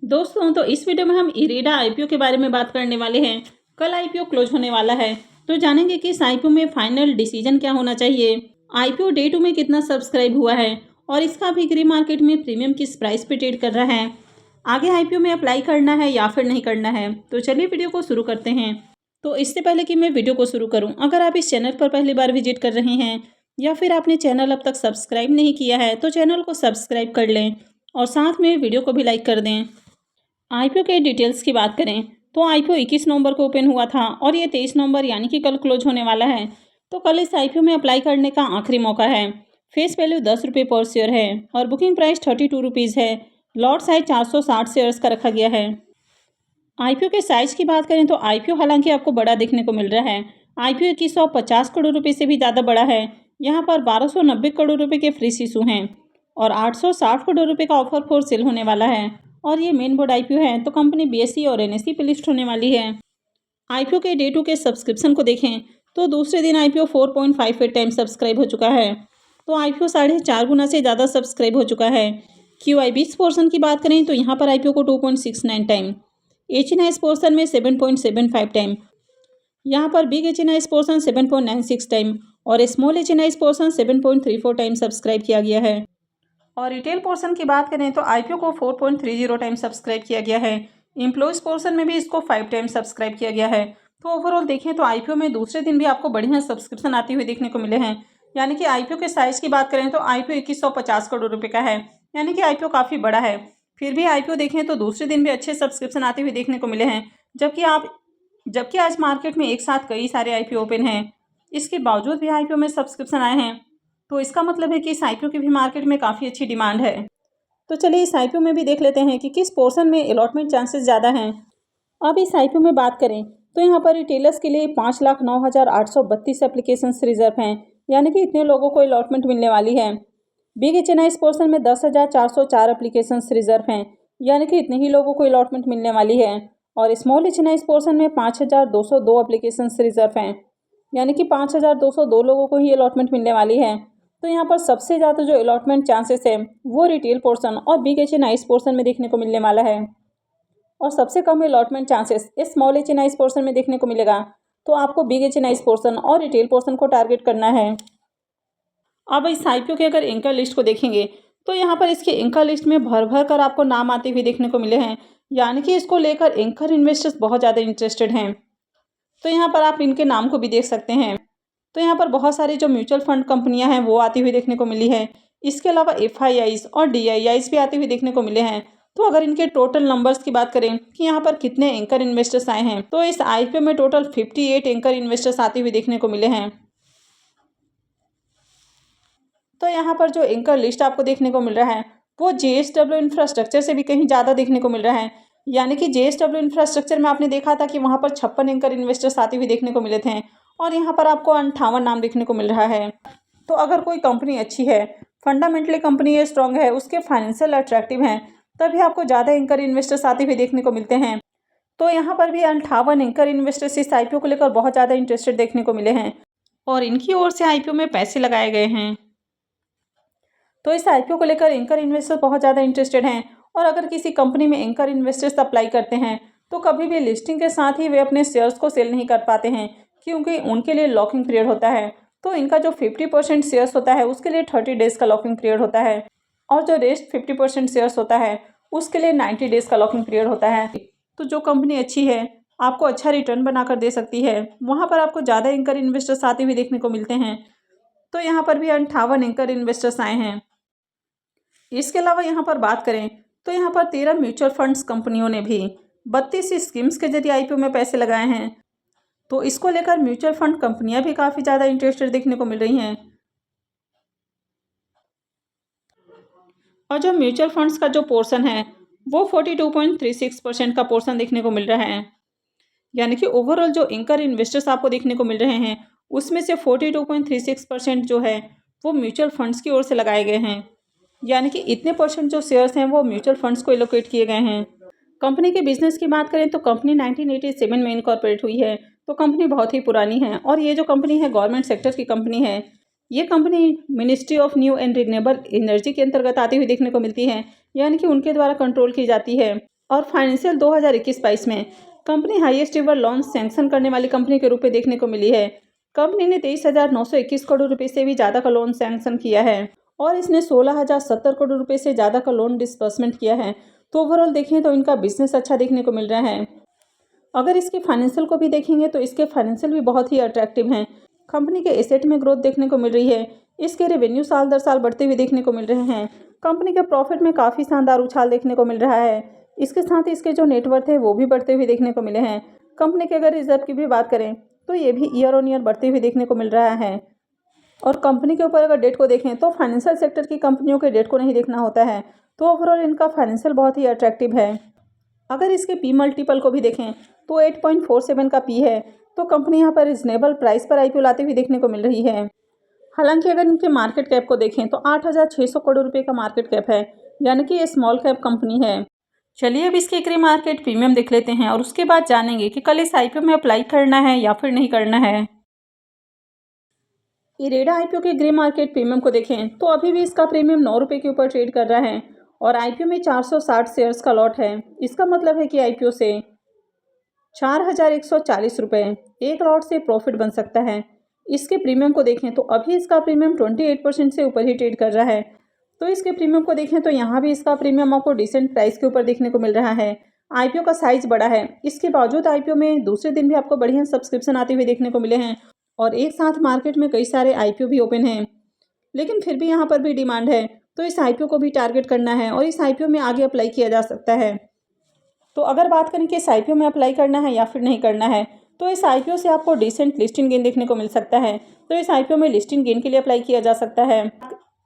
दोस्तों तो इस वीडियो में हम इरेडा आईपीओ के बारे में बात करने वाले हैं। कल आईपीओ क्लोज होने वाला है, तो जानेंगे कि इस आईपीओ में फाइनल डिसीजन क्या होना चाहिए, आईपीओ डे 2 में कितना सब्सक्राइब हुआ है और इसका अभी ग्रे मार्केट में प्रीमियम किस प्राइस पे ट्रेड कर रहा है, आगे आईपीओ में अप्लाई करना है या फिर नहीं करना है। तो चलिए वीडियो को शुरू करते हैं। तो इससे पहले कि मैं वीडियो को शुरू करूँ, अगर आप इस चैनल पर पहली बार विजिट कर रहे हैं या फिर आपने चैनल अब तक सब्सक्राइब नहीं किया है तो चैनल को सब्सक्राइब कर लें और साथ में वीडियो को भी लाइक कर दें। आईपीओ के डिटेल्स की बात करें तो आईपीओ 21 नवंबर को ओपन हुआ था और ये 23 नवंबर यानी कि कल क्लोज होने वाला है। तो कल इस आईपीओ में अप्लाई करने का आखिरी मौका है। फेस वैल्यू 10 रुपये पर शेयर है और बुकिंग प्राइस 32 रुपीज़ है। लॉट साइज 460 शेयर्स का रखा गया है। आईपीओ के साइज की बात करें तो आईपीओ हालांकि आपको बड़ा देखने को मिल रहा है। आईपीओ 2150 करोड़ रुपये से भी ज़्यादा बड़ा है। यहाँ पर 1290 करोड़ रुपये के फ्री इशू हैं और 860 करोड़ रुपये का ऑफर फॉर सेल होने वाला है। और ये मेन बोर्ड आईपीओ है, तो कंपनी बीएसई और एनएसई पे लिस्ट होने वाली है। आईपीओ के डे 2 के सब्सक्रिप्शन को देखें तो दूसरे दिन आईपीओ 4.58 टाइम सब्सक्राइब हो चुका है। तो आईपीओ 4.5 गुना से ज़्यादा सब्सक्राइब हो चुका है। QIBs पोर्शन की बात करें तो यहाँ पर आईपीओ को 2.69 टाइम, HNIs पोर्शन में 7.75 टाइम, यहाँ पर बिग HNIs पोर्शन 7.96 टाइम और small HNIs portion 7.34 time subscribe किया गया है। और रिटेल पोर्शन की बात करें तो आईपीओ को 4.30 टाइम सब्सक्राइब किया गया है। एम्प्लॉयज़ पोर्शन में भी इसको 5 टाइम सब्सक्राइब किया गया है। तो ओवरऑल देखें तो आईपीओ में दूसरे दिन भी आपको बढ़िया सब्सक्रिप्शन आती हुई देखने को मिले हैं। यानी कि आईपीओ के साइज़ की बात करें तो आईपीओ 2150 करोड़ रुपये का है, यानी कि आईपीओ काफ़ी बड़ा है। फिर भी आईपीओ देखें तो दूसरे दिन भी अच्छे सब्सक्रिप्शन आते हुए देखने को मिले हैं। जबकि आज मार्केट में एक साथ कई सारे आईपीओ ओपन हैं, इसके बावजूद भी आईपीओ में सब्सक्रिप्शन आए हैं। तो इसका मतलब है कि इस आईपीओ की भी मार्केट में काफ़ी अच्छी डिमांड है। तो चलिए इस आईपीओ में भी देख लेते हैं कि किस पोर्शन में अलॉटमेंट चांसेस ज़्यादा हैं। अब इस आईपीओ में बात करें तो यहाँ पर रिटेलर्स के लिए 5,09,832 एप्लीकेशंस रिजर्व हैं, यानी कि इतने लोगों को अलॉटमेंट मिलने वाली है। बिग HNIs पोर्शन में 10,404 एप्लीकेशंस रिजर्व हैं, यानी कि इतने ही लोगों को अलॉटमेंट मिलने वाली है। और स्मॉल HNIs पोर्शन में 5,202 एप्लीकेशंस रिजर्व हैं, यानी कि 5,202 लोगों को ही अलॉटमेंट मिलने वाली है। तो यहाँ पर सबसे ज़्यादा जो अलॉटमेंट चांसेस है वो रिटेल पोर्शन और बिग HNIs पोर्शन में देखने को मिलने वाला है और सबसे कम allotment chances small HNIs portion में देखने को मिलेगा। तो आपको बिग HNIs पोर्शन और रिटेल पोर्शन को टारगेट करना है। अब इस आईपीओ के अगर एंकर लिस्ट को देखेंगे तो यहाँ पर इसके एंकर लिस्ट में भर भर कर आपको नाम आते हुए देखने को मिले हैं, यानी कि इसको लेकर एंकर इन्वेस्टर्स बहुत ज़्यादा इंटरेस्टेड हैं। तो यहाँ पर आप इनके नाम को भी देख सकते हैं। तो यहाँ पर बहुत सारी जो म्यूचुअल फंड कंपनियां हैं वो आती हुई देखने को मिली है। इसके अलावा FIIs और DIIs भी आती हुई देखने को मिले हैं। तो अगर इनके टोटल नंबर्स की बात करें कि यहाँ पर कितने एंकर इन्वेस्टर्स आए हैं, तो इस आईपीओ में टोटल 58 एंकर इन्वेस्टर्स आते हुए देखने को मिले हैं। तो यहाँ पर जो एंकर लिस्ट आपको देखने को मिल रहा है वो JSW इंफ्रास्ट्रक्चर से भी कहीं ज़्यादा देखने को मिल रहा है। यानी कि JSW इंफ्रास्ट्रक्चर में आपने देखा था कि वहाँ पर 56 एंकर इन्वेस्टर्स आते हुए देखने को मिले थे और यहाँ पर आपको 58 नाम देखने को मिल रहा है। तो अगर कोई कंपनी अच्छी है, फंडामेंटली कंपनी ये स्ट्रॉन्ग है, उसके फाइनेंशियल अट्रैक्टिव हैं, तभी आपको ज़्यादा एंकर इन्वेस्टर्स आते हुए देखने को मिलते हैं। तो यहाँ पर भी 58 एंकर इन्वेस्टर्स इस आईपीओ को लेकर बहुत ज़्यादा इंटरेस्टेड देखने को मिले हैं और इनकी ओर से आईपीओ में पैसे लगाए गए हैं। तो इस आईपीओ को लेकर एंकर इन्वेस्टर बहुत ज़्यादा इंटरेस्टेड हैं और अगर किसी कंपनी में एंकर इन्वेस्टर्स अप्लाई करते हैं तो कभी भी लिस्टिंग के साथ ही वे अपने शेयर्स को सेल नहीं कर पाते हैं, क्योंकि उनके लिए लॉकिंग पीरियड होता है। तो इनका जो 50% शेयर्स होता है उसके लिए 30 डेज़ का लॉकिंग पीरियड होता है और जो रेस्ट 50% शेयर्स होता है उसके लिए 90 डेज़ का लॉकिंग पीरियड होता है। तो जो कंपनी अच्छी है, आपको अच्छा रिटर्न बनाकर दे सकती है, वहाँ पर आपको ज़्यादा एंकर इन्वेस्टर्स आते हुए देखने को मिलते हैं। तो यहाँ पर भी 58 एंकर इन्वेस्टर्स आए हैं। इसके अलावा यहाँ पर बात करें तो यहाँ पर 13 म्यूचुअल फंड्स कंपनियों ने भी 32 स्कीम्स के जरिए आईपीओ में पैसे लगाए हैं। तो इसको लेकर म्यूचुअल फंड कंपनियां भी काफ़ी ज़्यादा इंटरेस्टेड देखने को मिल रही हैं। और जो म्यूचुअल फंड्स का जो पोर्शन है वो 42.36% का पोर्शन देखने को मिल रहा है। यानी कि ओवरऑल जो एंकर इन्वेस्टर्स आपको देखने को मिल रहे हैं उसमें से 42.36% जो है वो म्यूचुअल फंड्स की ओर से लगाए गए हैं। यानी कि इतने परसेंट जो शेयर्स हैं वो म्यूचुअल फंड्स को एलोकेट किए गए हैं। कंपनी के बिजनेस की बात करें तो कंपनी 1987 में इनकॉर्पोरेट हुई है, तो कंपनी बहुत ही पुरानी है और ये जो कंपनी है गवर्नमेंट सेक्टर की कंपनी है। ये company ministry of new and renewable energy के अंतर्गत आती हुई देखने को मिलती है, यानी कि उनके द्वारा कंट्रोल की जाती है। और फाइनेंशियल 2021-22 में company highest ever loan sanction करने वाली कंपनी के रूप में देखने को मिली है। कंपनी ने 23,921 करोड़ रुपए से भी ज़्यादा का लोन सैंक्शन किया है और इसने 16,070 करोड़ रुपए से ज़्यादा का लोन डिस्बर्समेंट किया है। तो ओवरऑल देखें तो इनका बिजनेस अच्छा देखने को मिल रहा है। अगर इसके फाइनेंशियल को भी देखेंगे तो इसके फाइनेंशियल भी बहुत ही अट्रैक्टिव हैं। कंपनी के एसेट में ग्रोथ देखने को मिल रही है। इसके रेवेन्यू साल दर साल बढ़ते हुए देखने को मिल रहे हैं। कंपनी के प्रॉफिट में काफ़ी शानदार उछाल देखने को मिल रहा है। इसके साथ ही इसके जो नेटवर्थ है वो भी बढ़ते हुए देखने को मिले हैं। कंपनी के अगर रिजर्व की भी बात करें तो ये भी ईयर ऑन ईयर बढ़ते हुए देखने को मिल रहा है। और कंपनी के ऊपर अगर डेट को देखें तो फाइनेंशियल सेक्टर की कंपनियों के डेट को नहीं देखना होता है। तो ओवरऑल इनका फाइनेंशियल बहुत ही अट्रैक्टिव है। अगर इसके पी मल्टीपल को भी देखें तो 8.47 का पी है। तो कंपनी यहाँ पर रिजनेबल प्राइस पर आईपीओ लाते हुए देखने को मिल रही है। हालांकि अगर इनके मार्केट कैप को देखें तो 8,600 करोड़ रुपए का मार्केट कैप है, यानी कि ये स्मॉल कैप कंपनी है। चलिए अब इसके ग्रे मार्केट प्रीमियम देख लेते हैं और उसके बाद जानेंगे कि कल इस आईपीओ में अप्लाई करना है या फिर नहीं करना है। इरेडा आईपीओ के ग्रे मार्केट प्रीमियम को देखें तो अभी भी इसका प्रीमियम 9 रुपये के ऊपर ट्रेड कर रहा है और आईपीओ में 460 शेयर्स का लॉट है। इसका मतलब है कि आईपीओ से 4,140 रुपये एक लॉट से प्रॉफिट बन सकता है। इसके प्रीमियम को देखें तो अभी इसका प्रीमियम 28% से ऊपर ही ट्रेड कर रहा है। तो इसके प्रीमियम को देखें तो यहाँ भी इसका प्रीमियम आपको डिसेंट प्राइस के ऊपर देखने को मिल रहा है। आईपीओ का साइज बड़ा है, इसके बावजूद आईपीओ में दूसरे दिन भी आपको बढ़िया सब्सक्रिप्शन आते हुए देखने को मिले हैं और एक साथ मार्केट में कई सारे आईपीओ भी ओपन हैं। लेकिन फिर भी यहाँ पर भी डिमांड है, तो इस आईपीओ को भी टारगेट करना है और इस आईपीओ में आगे अप्लाई किया जा सकता है। तो अगर बात करें कि इस आईपीओ में अप्लाई करना है या फिर नहीं करना है, तो इस आईपीओ से आपको डिसेंट लिस्टिंग गेन देखने को मिल सकता है। तो इस आईपीओ में लिस्टिंग गेन के लिए अप्लाई किया जा सकता है।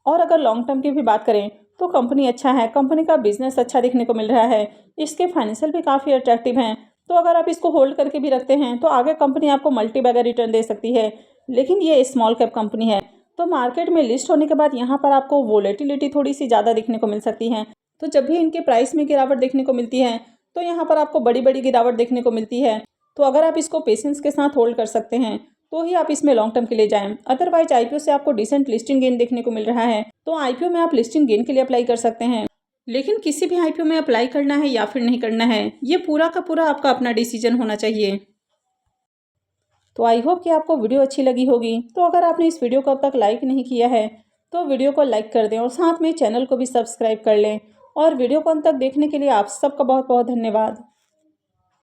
और अगर लॉन्ग टर्म की भी बात करें तो कंपनी अच्छा है, कंपनी का बिजनेस अच्छा देखने को मिल रहा है। इसके फाइनेंशियल भी काफ़ी अट्रैक्टिव हैं। तो अगर आप इसको होल्ड करके भी रखते हैं तो आगे कंपनी आपको मल्टी बैगर रिटर्न दे सकती है। लेकिन ये स्मॉल कैप कंपनी है, तो मार्केट में लिस्ट होने के बाद यहाँ पर आपको वोलेटिलिटी थोड़ी सी ज़्यादा देखने को मिल सकती है। तो जब भी इनके प्राइस में गिरावट देखने को मिलती है तो यहाँ पर आपको बड़ी बड़ी गिरावट देखने को मिलती है। तो अगर आप इसको पेशेंस के साथ होल्ड कर सकते हैं तो ही आप इसमें लॉन्ग टर्म के लिए जाएं। अदरवाइज आईपीओ से आपको डिसेंट लिस्टिंग गेन देखने को मिल रहा है, तो आईपीओ में आप लिस्टिंग गेन के लिए अप्लाई कर सकते हैं। लेकिन किसी भी आईपीओ में अप्लाई करना है या फिर नहीं करना है, ये पूरा का पूरा आपका अपना डिसीजन होना चाहिए। तो आई होप कि आपको वीडियो अच्छी लगी होगी। तो अगर आपने इस वीडियो को अब तक लाइक नहीं किया है तो वीडियो को लाइक कर दें और साथ में चैनल को भी सब्सक्राइब कर लें। और वीडियो को अंत तक देखने के लिए आप सबका बहुत बहुत धन्यवाद।